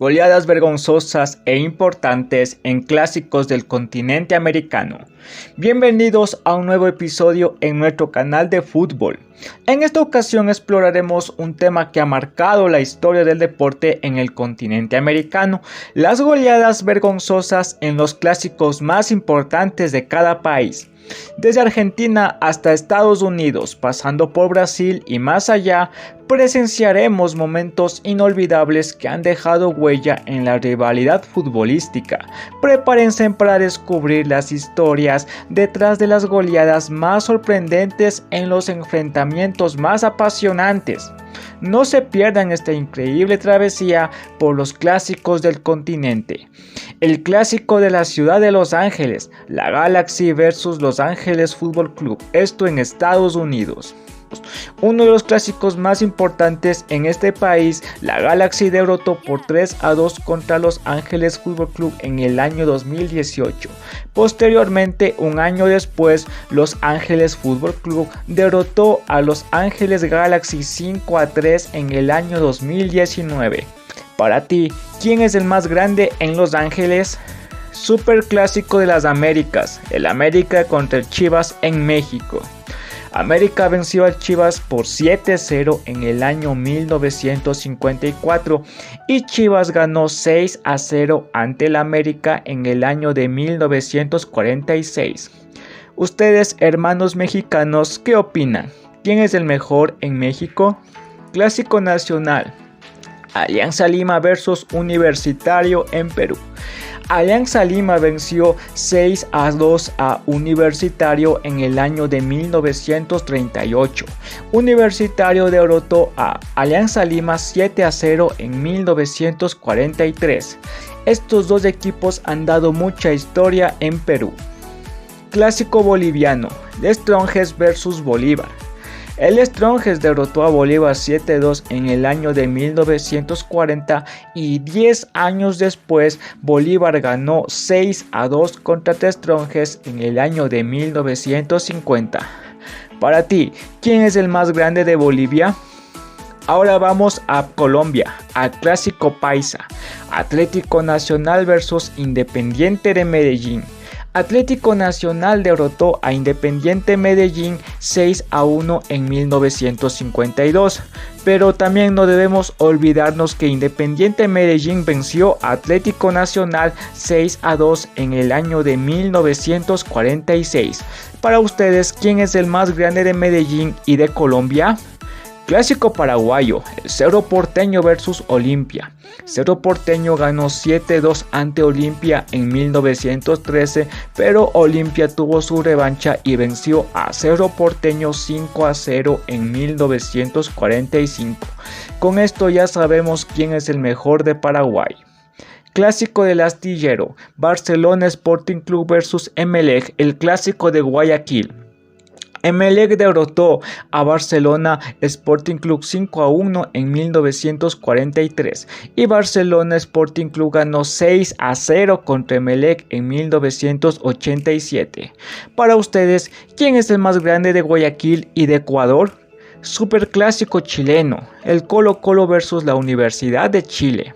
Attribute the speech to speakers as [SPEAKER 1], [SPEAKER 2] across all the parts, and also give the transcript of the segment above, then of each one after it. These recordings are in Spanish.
[SPEAKER 1] Goleadas vergonzosas e importantes en clásicos del continente americano. Bienvenidos a un nuevo episodio en nuestro canal de fútbol. En esta ocasión exploraremos un tema que ha marcado la historia del deporte en el continente americano: las goleadas vergonzosas en los clásicos más importantes de cada país. Desde Argentina hasta Estados Unidos, pasando por Brasil y más allá, presenciaremos momentos inolvidables que han dejado huella en la rivalidad futbolística. Prepárense para descubrir las historias detrás de las goleadas más sorprendentes en los enfrentamientos más apasionantes. No se pierdan esta increíble travesía por los clásicos del continente. El clásico de la ciudad de Los Ángeles, la Galaxy versus Los Ángeles Football Club, esto en Estados Unidos. Uno de los clásicos más importantes en este país, la Galaxy derrotó por 3-2 contra Los Ángeles Football Club en el año 2018. Posteriormente, un año después, Los Ángeles Football Club derrotó a Los Ángeles Galaxy 5-3 en el año 2019. Para ti, ¿quién es el más grande en Los Ángeles? Super clásico de las Américas, el América contra el Chivas en México. América venció al Chivas por 7-0 en el año 1954 y Chivas ganó 6-0 ante el América en el año de 1946. Ustedes, hermanos mexicanos, ¿qué opinan? ¿Quién es el mejor en México? Clásico nacional: Alianza Lima versus Universitario en Perú. Alianza Lima venció 6-2 a Universitario en el año de 1938. Universitario derrotó a Alianza Lima 7-0 en 1943. Estos dos equipos han dado mucha historia en Perú. Clásico boliviano: Strongest versus Bolívar. El Strongest derrotó a Bolívar 7-2 en el año de 1940 y 10 años después Bolívar ganó 6-2 contra The Strongest en el año de 1950. Para ti, ¿quién es el más grande de Bolivia? Ahora vamos a Colombia, al clásico paisa: Atlético Nacional versus Independiente de Medellín. Atlético Nacional derrotó a Independiente Medellín 6-1 en 1952, pero también no debemos olvidarnos que Independiente Medellín venció a Atlético Nacional 6-2 en el año de 1946. Para ustedes, ¿quién es el más grande de Medellín y de Colombia? Clásico paraguayo: el Cerro Porteño versus Olimpia. Cerro Porteño ganó 7-2 ante Olimpia en 1913, pero Olimpia tuvo su revancha y venció a Cerro Porteño 5-0 en 1945. Con esto ya sabemos quién es el mejor de Paraguay. Clásico del Astillero: Barcelona Sporting Club versus Emelec, el clásico de Guayaquil. Emelec derrotó a Barcelona Sporting Club 5-1 en 1943 y Barcelona Sporting Club ganó 6-0 contra Emelec en 1987. Para ustedes, ¿quién es el más grande de Guayaquil y de Ecuador? Superclásico chileno: el Colo-Colo versus la Universidad de Chile.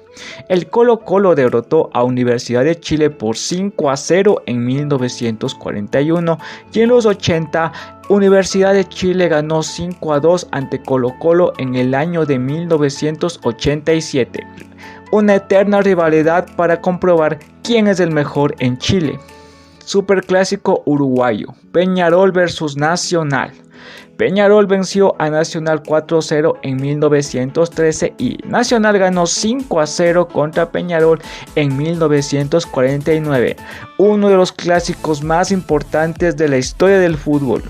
[SPEAKER 1] El Colo-Colo derrotó a Universidad de Chile por 5-0 en 1941 y en los 80 Universidad de Chile ganó 5-2 ante Colo-Colo en el año de 1987. Una eterna rivalidad para comprobar quién es el mejor en Chile. Superclásico uruguayo: Peñarol versus Nacional. Peñarol venció a Nacional 4-0 en 1913 y Nacional ganó 5-0 contra Peñarol en 1949, uno de los clásicos más importantes de la historia del fútbol.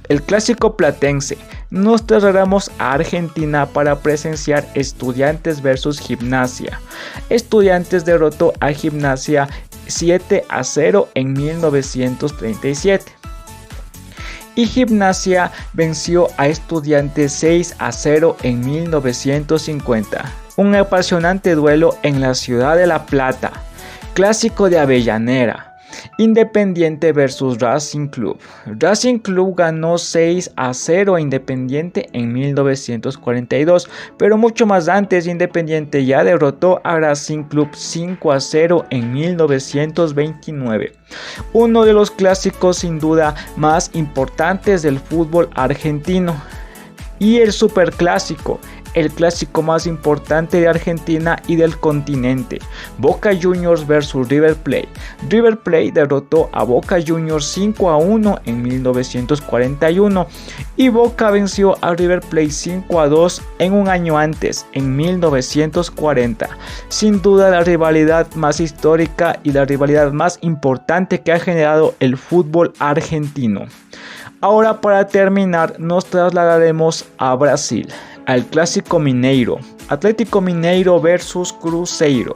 [SPEAKER 1] El clásico platense: nos trasladamos a Argentina para presenciar Estudiantes versus Gimnasia. Estudiantes derrotó a Gimnasia 7-0 en 1937. Y Gimnasia venció a Estudiantes 6-0 en 1950. Un apasionante duelo en la ciudad de La Plata. Clásico de Avellaneda. Independiente versus Racing Club. Racing Club ganó 6-0 a Independiente en 1942, pero mucho más antes Independiente ya derrotó a Racing Club 5-0 en 1929. Uno de los clásicos sin duda más importantes del fútbol argentino. Y el superclásico, el clásico más importante de Argentina y del continente, Boca Juniors versus River Plate. River Plate derrotó a Boca Juniors 5-1 en 1941 y Boca venció a River Plate 5-2 en un año antes, en 1940. Sin duda la rivalidad más histórica y la rivalidad más importante que ha generado el fútbol argentino. Ahora, para terminar, nos trasladaremos a Brasil, al Clásico Mineiro, Atlético Mineiro versus Cruzeiro.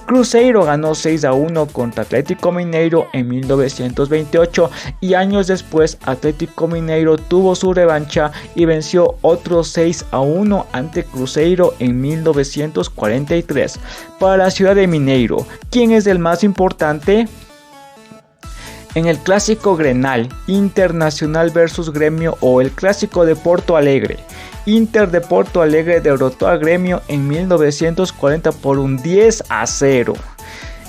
[SPEAKER 1] Cruzeiro ganó 6-1 contra Atlético Mineiro en 1928 y años después Atlético Mineiro tuvo su revancha y venció otro 6-1 ante Cruzeiro en 1943. Para la ciudad de Mineiro, ¿quién es el más importante? En el clásico Grenal, Internacional versus Gremio o el clásico de Porto Alegre. Inter de Porto Alegre derrotó a Gremio en 1940 por un 10-0.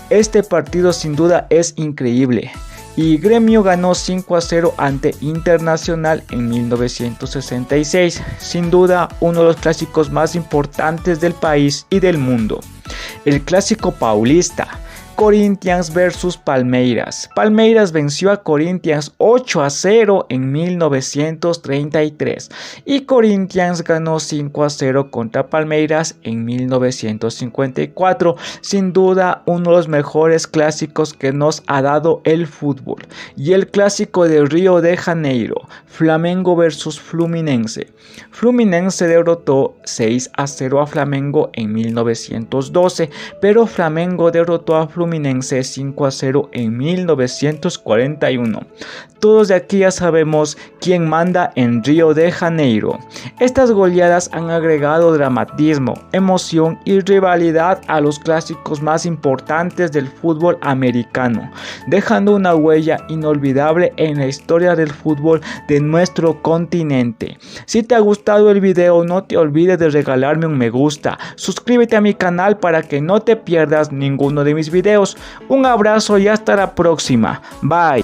[SPEAKER 1] Este partido sin duda es increíble. Y Gremio ganó 5-0 ante Internacional en 1966. Sin duda uno de los clásicos más importantes del país y del mundo. El clásico paulista. Corinthians versus Palmeiras. Palmeiras venció a Corinthians 8-0 en 1933 y Corinthians ganó 5-0 contra Palmeiras en 1954. Sin duda uno de los mejores clásicos que nos ha dado el fútbol. Y el clásico de Río de Janeiro, Flamengo versus Fluminense. Fluminense derrotó 6-0 a Flamengo en 1912, pero Flamengo derrotó a Fluminense 5-0 en 1941. Todos de aquí ya sabemos quién manda en Río de Janeiro. Estas goleadas han agregado dramatismo, emoción y rivalidad a los clásicos más importantes del fútbol americano, dejando una huella inolvidable en la historia del fútbol de nuestro continente. Si te ha gustado el video, no te olvides de regalarme un me gusta, suscríbete a mi canal para que no te pierdas ninguno de mis videos. Un abrazo y hasta la próxima. Bye.